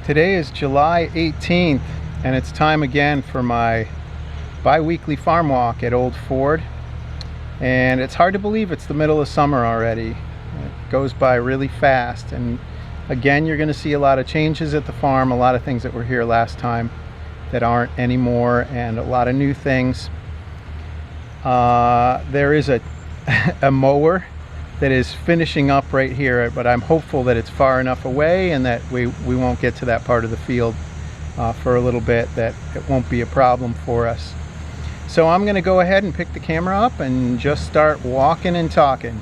Today is July 18th and it's time again for my bi-weekly farm walk at Old Ford, and it's hard to believe it's the middle of summer already. It goes by really fast, and again you're going to see a lot of changes at the farm, a lot of things that were here last time that aren't anymore, and a lot of new things. There is a mower that is finishing up right here, but I'm hopeful that it's far enough away and that we won't get to that part of the field for a little bit, that it won't be a problem for us. So I'm going to go ahead and pick the camera up and just start walking and talking.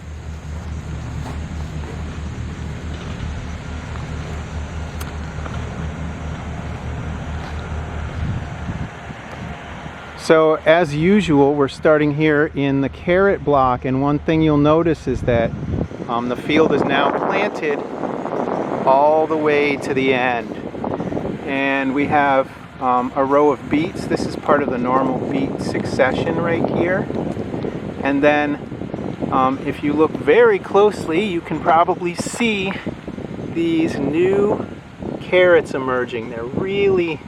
So as usual, we're starting here in the carrot block, and one thing you'll notice is that the field is now planted all the way to the end, and we have a row of beets. This is part of the normal beet succession right here, and then if you look very closely you can probably see these new carrots emerging. They're really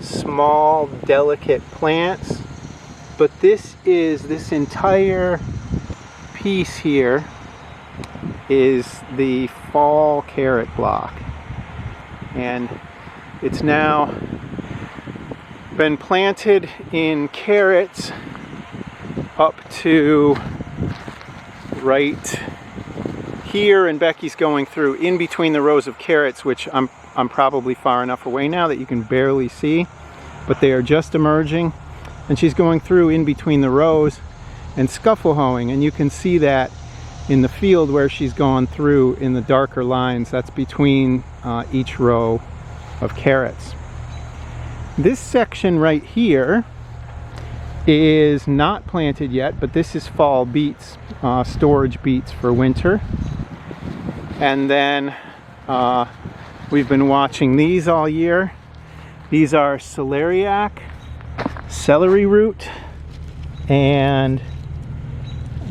small, delicate plants, but this entire piece here is the fall carrot block, and it's now been planted in carrots up to right here, and Becky's going through in between the rows of carrots, which I'm probably far enough away now that you can barely see, but they are just emerging, and she's going through in between the rows and scuffle hoeing, and you can see that in the field where she's gone through in the darker lines. That's between each row of carrots. This section right here is not planted yet, but this is fall beets, storage beets for winter. And then we've been watching these all year. These are celeriac, celery root, and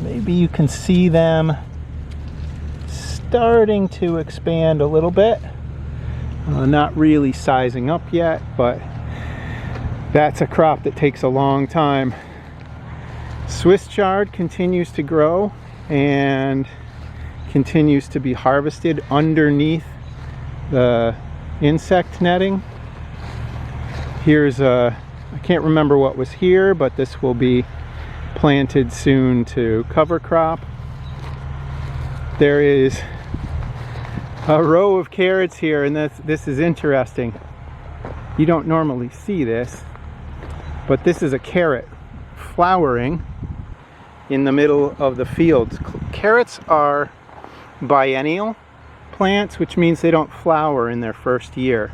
maybe you can see them starting to expand a little bit. Not really sizing up yet, but that's a crop that takes a long time. Swiss chard continues to grow and continues to be harvested underneath the insect netting. Here's I can't remember what was here, but this will be planted soon to cover crop. There is a row of carrots here, and this is interesting. You don't normally see this, but this is a carrot flowering in the middle of the field. Carrots are biennial plants, which means they don't flower in their first year.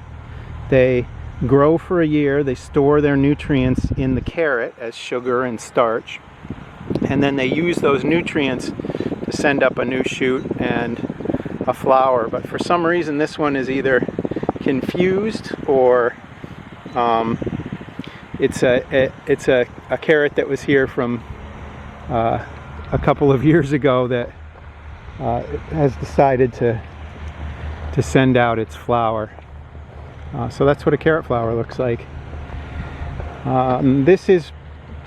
They grow for a year, they store their nutrients in the carrot as sugar and starch, and then they use those nutrients to send up a new shoot and a flower. But for some reason this one is either confused, or it's a carrot that was here from a couple of years ago that has decided to send out its flower. So that's what a carrot flower looks like. This is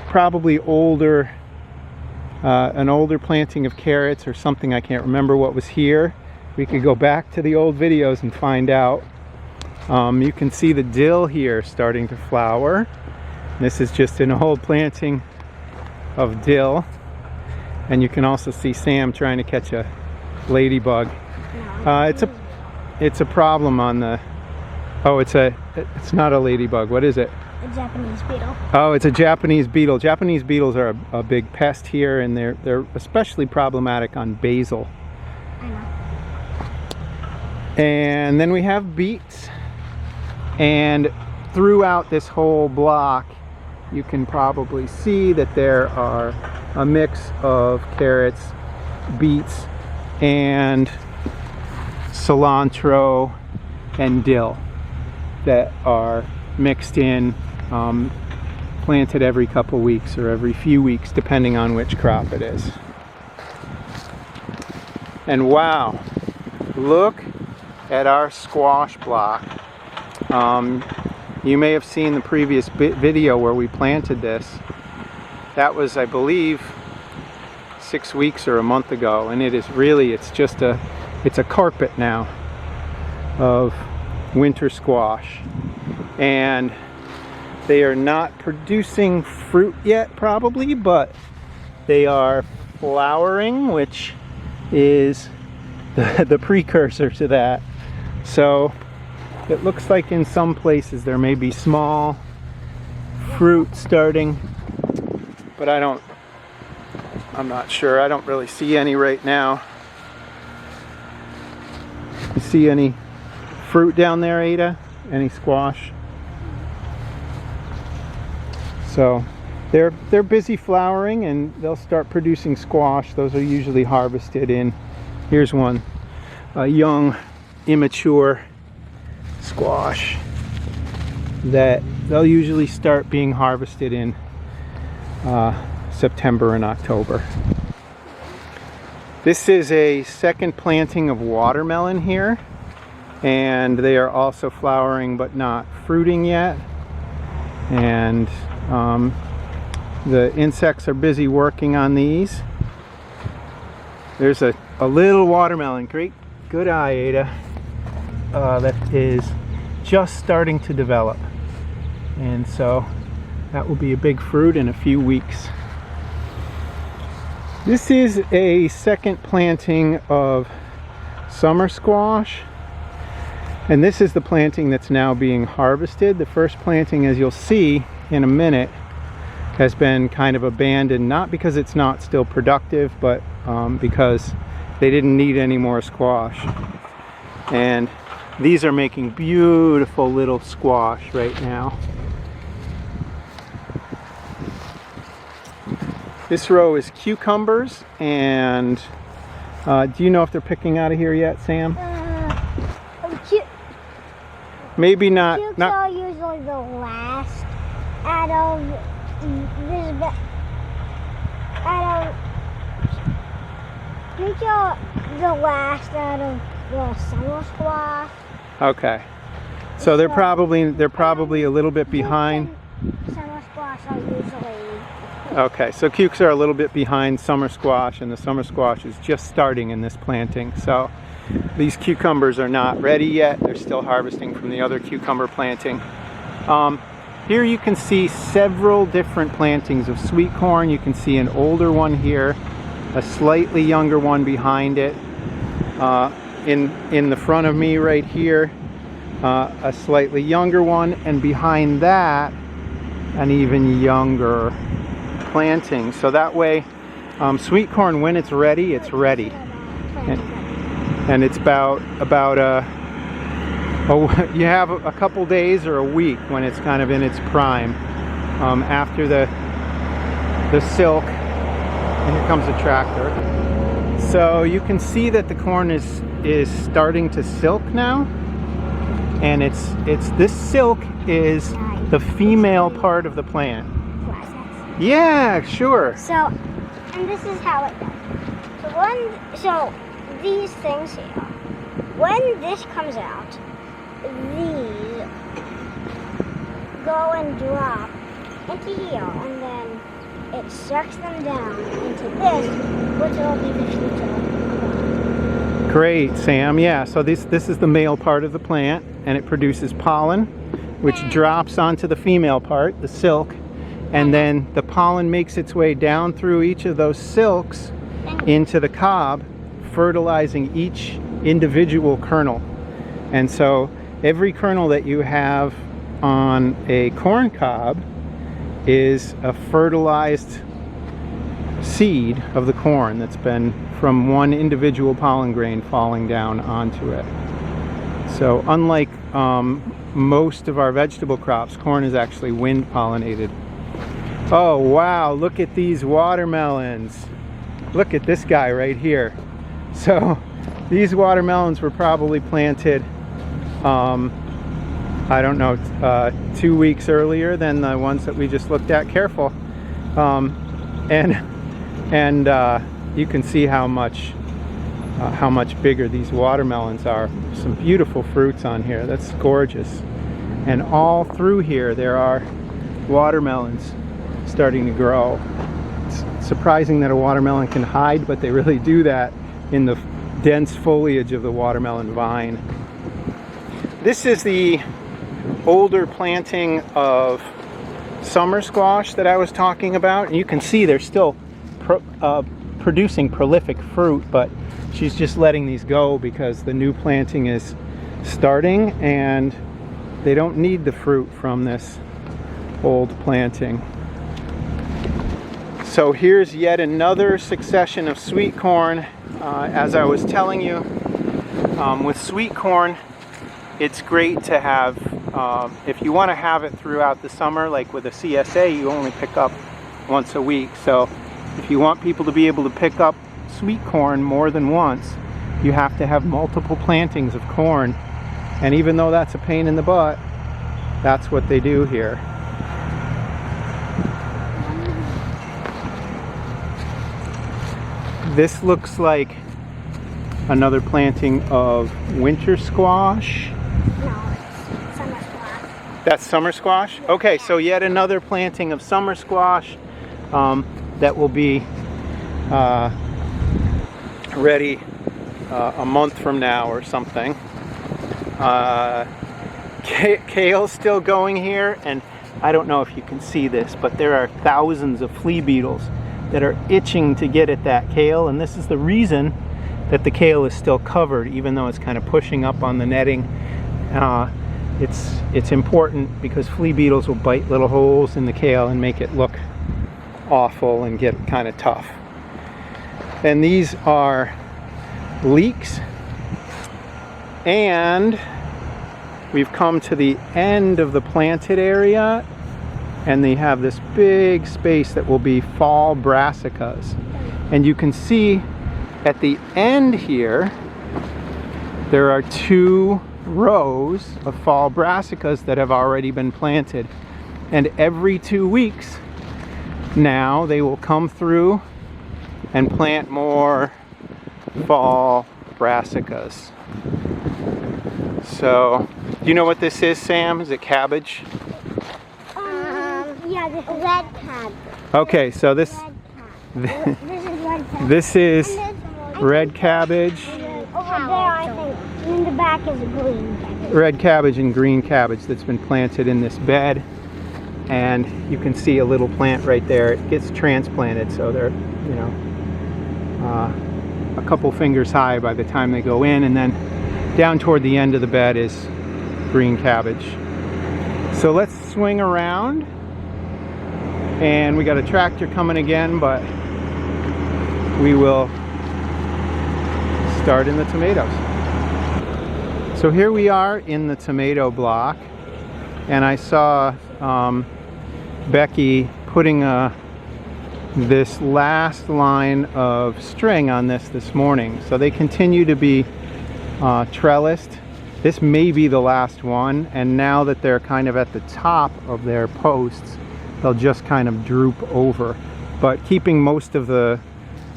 probably older, an older planting of carrots or something. I can't remember what was here. We could go back to the old videos and find out. You can see the dill here starting to flower. This is just an old planting of dill, and you can also see Sam trying to catch a ladybug. It's a problem on the. Oh, it's not a ladybug. What is it? A Japanese beetle. Oh, it's a Japanese beetle. Japanese beetles are a big pest here, and they're especially problematic on basil. I know. And then we have beets, and throughout this whole block you can probably see that there are a mix of carrots, beets, and cilantro and dill that are mixed in, planted every couple weeks or every few weeks depending on which crop it is. And wow, look at our squash block. You may have seen the previous video where we planted this. That was, I believe, 6 weeks or a month ago, and it is really, it's a carpet now of winter squash. And they are not producing fruit yet probably, but they are flowering, which is the precursor to that. So it looks like in some places there may be small fruit starting, but I'm not sure. I don't really see any right now. You see any fruit down there, Ada? Any squash? So they're busy flowering, and they'll start producing squash. Those are usually harvested in, here's one, a young, immature squash that they'll usually start being harvested in September and October. This is a second planting of watermelon here, and they are also flowering but not fruiting yet. And the insects are busy working on these. There's a little watermelon, good eye, Ada, that is just starting to develop. And so that will be a big fruit in a few weeks. This is a second planting of summer squash. And this is the planting that's now being harvested. The first planting, as you'll see in a minute, has been kind of abandoned, not because it's not still productive, but because they didn't need any more squash. And these are making beautiful little squash right now. This row is cucumbers, and do you know if they're picking out of here yet, Sam? Maybe not. Cukes are usually the last out of the summer squash. Okay, so they're probably a little bit behind. Summer squash are usually. Okay, so cukes are a little bit behind summer squash, and the summer squash is just starting in this planting. So these cucumbers are not ready yet. They're still harvesting from the other cucumber planting. Here you can see several different plantings of sweet corn. You can see an older one here, a slightly younger one behind it. In the front of me right here, a slightly younger one, and behind that, an even younger planting. So that way, sweet corn, when it's ready, it's ready. And it's about you have a couple days or a week when it's kind of in its prime, after the silk. And here comes the tractor. So you can see that the corn is starting to silk now, and it's this silk is the female part of the plant. Yeah, sure. So, and this is how it goes. So these things here, when this comes out, these go and drop into here, and then it sucks them down into this, which will be the future. Great, Sam. Yeah, so this is the male part of the plant, and it produces pollen, which drops onto the female part, the silk, and then the pollen makes its way down through each of those silks into the cob, fertilizing each individual kernel. And so every kernel that you have on a corn cob is a fertilized seed of the corn that's been from one individual pollen grain falling down onto it. So unlike most of our vegetable crops, corn is actually wind pollinated. Oh wow, look at these watermelons. Look at this guy right here. So these watermelons were probably planted I don't know, 2 weeks earlier than the ones that we just looked at. Careful. And you can see how much bigger these watermelons are. Some beautiful fruits on here. That's gorgeous. And all through here there are watermelons starting to grow. It's surprising that a watermelon can hide, but they really do that in the dense foliage of the watermelon vine. This is the older planting of summer squash that I was talking about, and you can see they're still producing prolific fruit, but she's just letting these go because the new planting is starting and they don't need the fruit from this old planting. So here's yet another succession of sweet corn. As I was telling you, with sweet corn, it's great to have, if you want to have it throughout the summer, like with a CSA, you only pick up once a week. So if you want people to be able to pick up sweet corn more than once, you have to have multiple plantings of corn. And even though that's a pain in the butt, that's what they do here. This looks like another planting of winter squash. No, it's summer squash. That's summer squash? Okay, so yet another planting of summer squash that will be ready a month from now or something. Kale's still going here, and I don't know if you can see this, but there are thousands of flea beetles that are itching to get at that kale, and this is the reason that the kale is still covered, even though it's kind of pushing up on the netting. It's important because flea beetles will bite little holes in the kale and make it look awful and get kind of tough. And these are leeks, and we've come to the end of the planted area, and they have this big space that will be fall brassicas. And you can see at the end here there are 2 rows of fall brassicas that have already been planted, and every 2 weeks now they will come through and plant more fall brassicas. So, do you know what this is, Sam? Is it cabbage? Yeah, this is red cabbage. Okay, so this This is red cabbage. this is red cabbage, Over there, I think. And in the back is a green cabbage. red cabbage and green cabbage that's been planted in this bed. And you can see a little plant right there. It gets transplanted, so they're, you know, a couple fingers high by the time they go in, and then down toward the end of the bed is green cabbage. So let's swing around, and we got a tractor coming again, but we will start in the tomatoes. So here we are in the tomato block, and I saw Becky putting this last line of string on this morning. So they continue to be trellised. This may be the last one, and now that they're kind of at the top of their posts, they'll just kind of droop over. But keeping most of the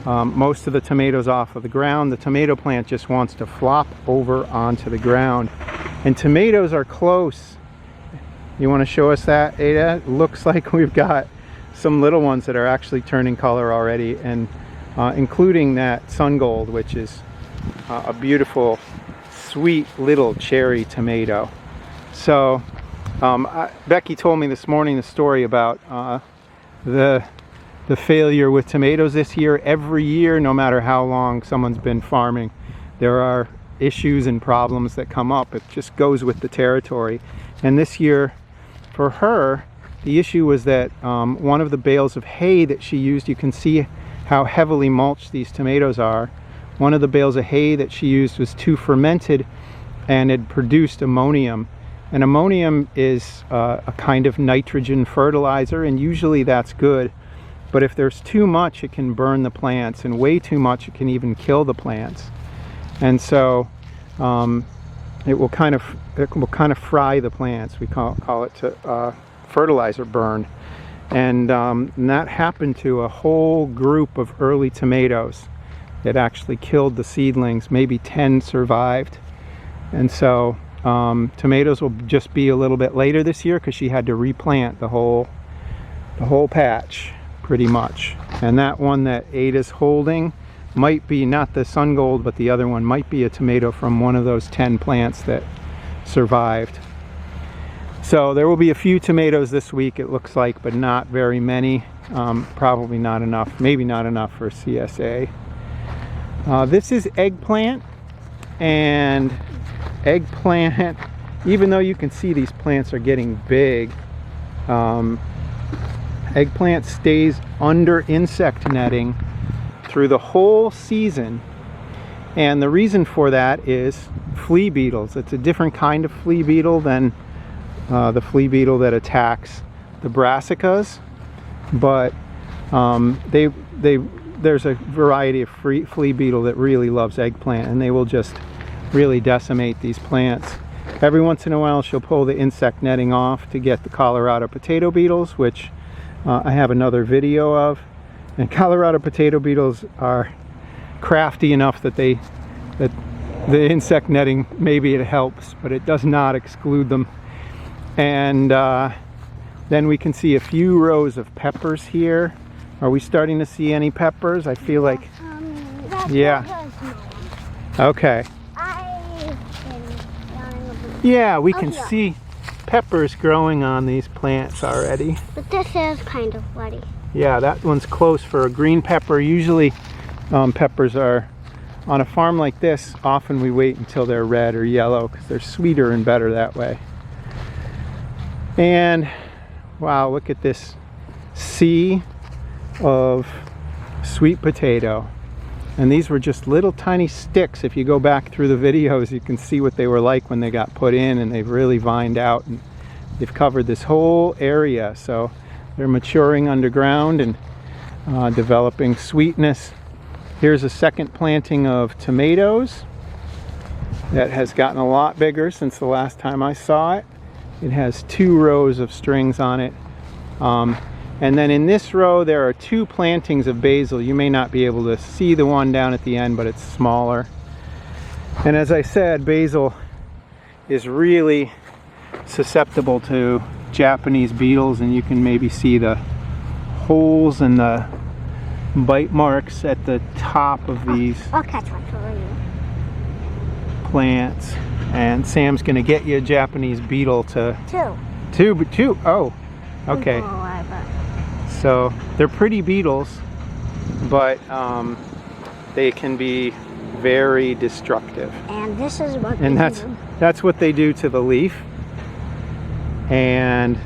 tomatoes off of the ground, the tomato plant just wants to flop over onto the ground. And tomatoes are close. You want to show us that, Ada? It looks like we've got some little ones that are actually turning color already, and including that sun gold, which is a beautiful, sweet little cherry tomato. So Becky told me this morning the story about the failure with tomatoes this year. Every year, no matter how long someone's been farming, there are issues and problems that come up. It just goes with the territory. And this year, for her, the issue was that one of the bales of hay that she used, you can see how heavily mulched these tomatoes are. One of the bales of hay that she used was too fermented and had produced ammonium. And ammonium is a kind of nitrogen fertilizer, and usually that's good. But if there's too much, it can burn the plants, and way too much, it can even kill the plants. And so it will kind of fry the plants. We call it fertilizer burn. And that happened to a whole group of early tomatoes. It actually killed the seedlings. Maybe 10 survived. And so tomatoes will just be a little bit later this year because she had to replant the whole patch pretty much. And that one that Ada's holding might be not the sun gold, but the other one might be a tomato from one of those 10 plants that survived. So there will be a few tomatoes this week, it looks like, but not very many. Probably not enough, maybe not enough for CSA. This is eggplant, and eggplant, even though you can see these plants are getting big, eggplant stays under insect netting through the whole season. And the reason for that is flea beetles. It's a different kind of flea beetle than the flea beetle that attacks the brassicas, but there's a variety of flea beetle that really loves eggplant, and they will just really decimate these plants. Every once in a while she'll pull the insect netting off to get the Colorado potato beetles, which I have another video of. And Colorado potato beetles are crafty enough that the insect netting, maybe it helps, but it does not exclude them. And then we can see a few rows of peppers here. Are we starting to see any peppers? I feel like, yeah. Okay. Yeah, we can see peppers growing on these plants already. But this is kind of bloody. Yeah, that one's close for a green pepper. Usually peppers are, on a farm like this, often we wait until they're red or yellow because they're sweeter and better that way. And wow, look at this sea of sweet potato. And these were just little tiny sticks. If you go back through the videos, you can see what they were like when they got put in, and they've really vined out and they've covered this whole area. So they're maturing underground and developing sweetness. Here's a second planting of tomatoes that has gotten a lot bigger since the last time I saw it. It has 2 rows of strings on it. And then in this row there are 2 plantings of basil. You may not be able to see the one down at the end, but it's smaller. And as I said, basil is really susceptible to Japanese beetles, and you can maybe see the holes and the bite marks at the top of these I'll catch one for you. plants. And Sam's gonna get you a Japanese beetle to... 2. Two? Oh, okay. So they're pretty beetles, but they can be very destructive. And this is what And that's what they do to the leaf. And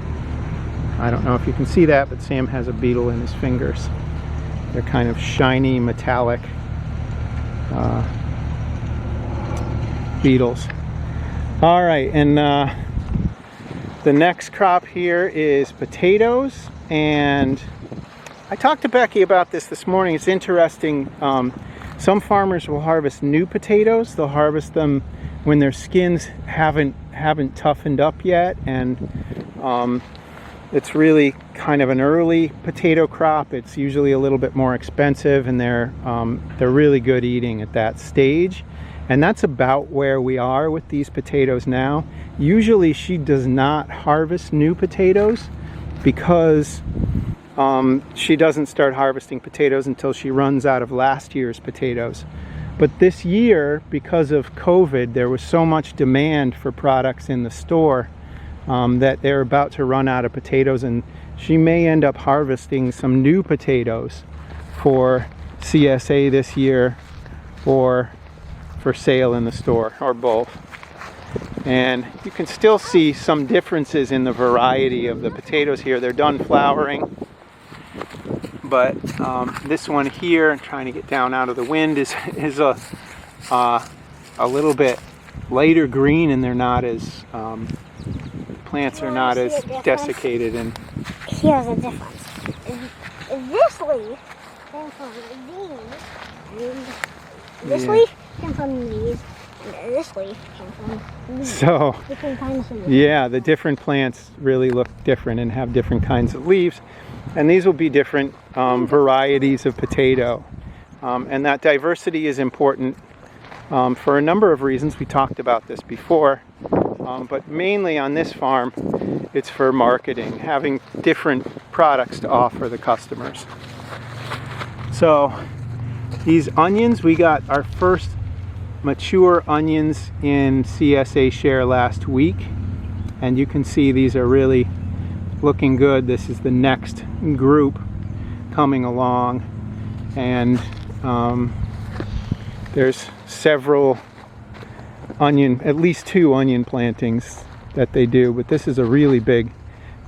I don't know if you can see that, but Sam has a beetle in his fingers. They're kind of shiny, metallic beetles. All right, and the next crop here is potatoes. And I talked to Becky about this morning. It's interesting. Some farmers will harvest new potatoes. They'll harvest them when their skins haven't toughened up yet, and it's really kind of an early potato crop. It's usually a little bit more expensive, and they're really good eating at that stage. And that's about where we are with these potatoes now. Usually she does not harvest new potatoes because she doesn't start harvesting potatoes until she runs out of last year's potatoes. But this year, because of COVID, there was so much demand for products in the store that they're about to run out of potatoes, and she may end up harvesting some new potatoes for CSA this year or for sale in the store, or both. And you can still see some differences in the variety of the potatoes here. They're done flowering, but this one here, I'm trying to get down out of the wind, is a little bit lighter green, and they're not as plants are not as desiccated. And here's a difference. This leaf came from these, and this leaf came from these, and this leaf came from these. So different kinds of leaves. Yeah, the different plants really look different and have different kinds of leaves, and these will be different varieties of potato, and that diversity is important for a number of reasons. We talked about this before. but mainly on this farm it's for marketing, having different products to offer the customers. So these onions, we got our first mature onions in CSA share last week, and you can see these are really looking good. This is the next group coming along, and there's several onion, at least 2 onion plantings that they do, but this is a really big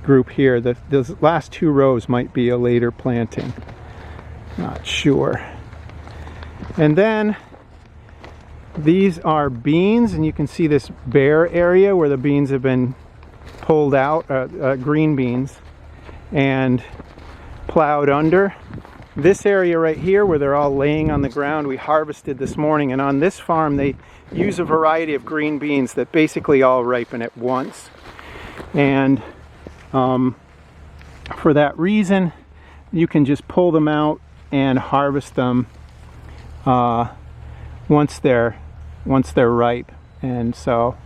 group here. The last 2 rows might be a later planting, not sure. And then these are beans, and you can see this bare area where the beans have been pulled out, green beans, and plowed under. This area right here where they're all laying on the ground, we harvested this morning, and on this farm they use a variety of green beans that basically all ripen at once. And for that reason, you can just pull them out and harvest them once they're ripe. And so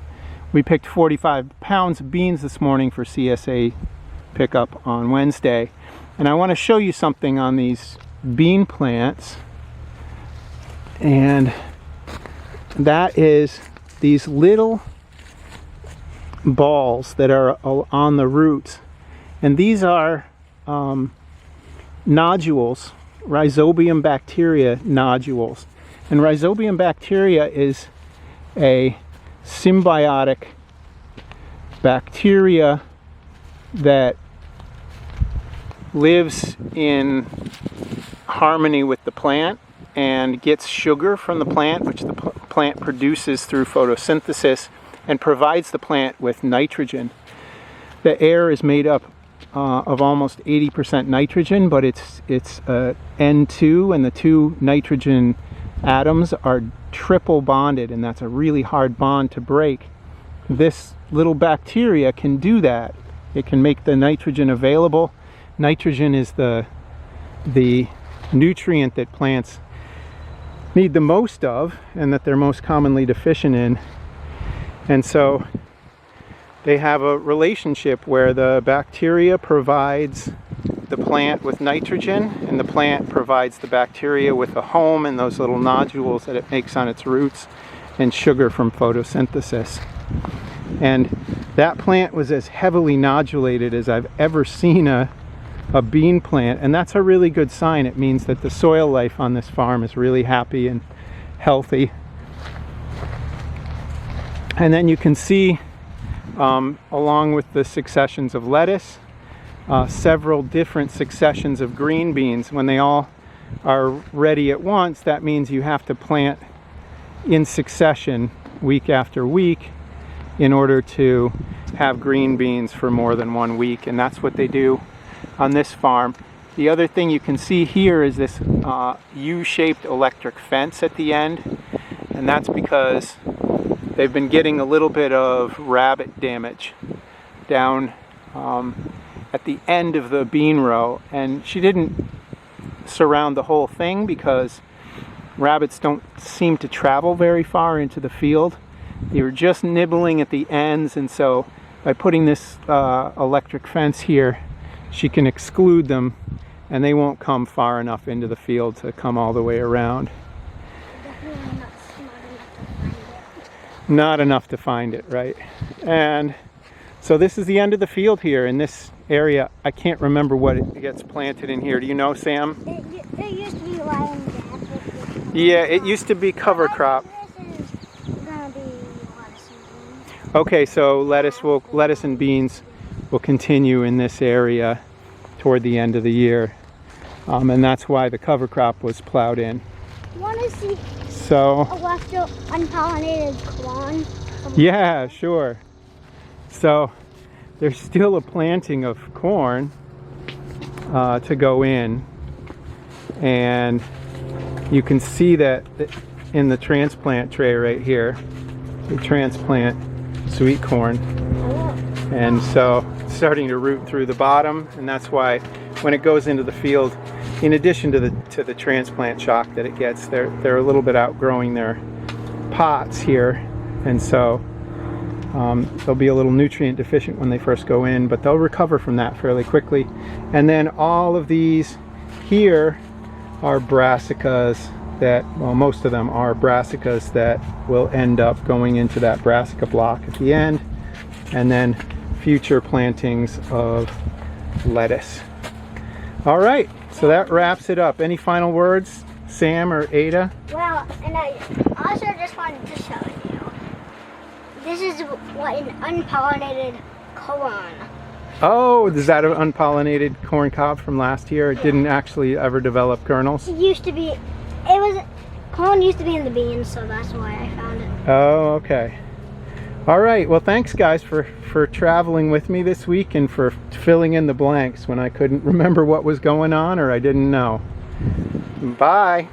we picked 45 pounds of beans this morning for CSA pickup on Wednesday. And I want to show you something on these bean plants, and that is these little balls that are on the roots, and these are nodules, rhizobium bacteria nodules. And rhizobium bacteria is a symbiotic bacteria that lives in harmony with the plant and gets sugar from the plant, which the plant produces through photosynthesis, and provides the plant with nitrogen. The air is made up of almost 80% nitrogen, but it's N2, and the 2 nitrogen atoms are triple bonded, and that's a really hard bond to break. This little bacteria can do that. It can make the nitrogen available. Nitrogen is the nutrient that plants need the most of, and that they're most commonly deficient in. And so they have a relationship where the bacteria provides the plant with nitrogen, and the plant provides the bacteria with a home and those little nodules that it makes on its roots, and sugar from photosynthesis. And that plant was as heavily nodulated as I've ever seen a bean plant, and that's a really good sign. It means that the soil life on this farm is really happy and healthy. And then you can see along with the successions of lettuce, several different successions of green beans. When they all are ready at once, that means you have to plant in succession week after week in order to have green beans for more than 1 week, and that's what they do on this farm. The other thing you can see here is this U-shaped electric fence at the end, and that's because they've been getting a little bit of rabbit damage down at the end of the bean row. And she didn't surround the whole thing because rabbits don't seem to travel very far into the field. They were just nibbling at the ends, and so by putting this electric fence here, she can exclude them, and they won't come far enough into the field to come all the way around. Definitely not smart enough to find it. Not enough to find it, right? And so this is the end of the field here in this area. I can't remember what it gets planted in here. Do you know, Sam? It used to be lion grass. Yeah, it used to be cover crop. This is gonna be lettuce and beans. Okay, so lettuce and beans will continue in this area toward the end of the year, and that's why the cover crop was plowed in. Want to see So a left unpollinated corn? yeah, sure. So there's still a planting of corn to go in, and you can see that in the transplant tray right here. We transplant sweet corn, and so it's starting to root through the bottom, and that's why when it goes into the field, in addition to the transplant shock that it gets, they're a little bit outgrowing their pots here, and so They'll be a little nutrient deficient when they first go in, but they'll recover from that fairly quickly. And then all of these here are brassicas that, well, most of them are brassicas that will end up going into that brassica block at the end, and then future plantings of lettuce. All right, so that wraps it up. Any final words, Sam or Ada? Well, and I also just wanted to show you. This is what an unpollinated corn. Oh, is that an unpollinated corn cob from last year? It didn't actually ever develop kernels? It used to be, corn used to be in the beans, so that's why I found it. Oh, okay. All right, well, thanks guys for traveling with me this week and for filling in the blanks when I couldn't remember what was going on or I didn't know. Bye.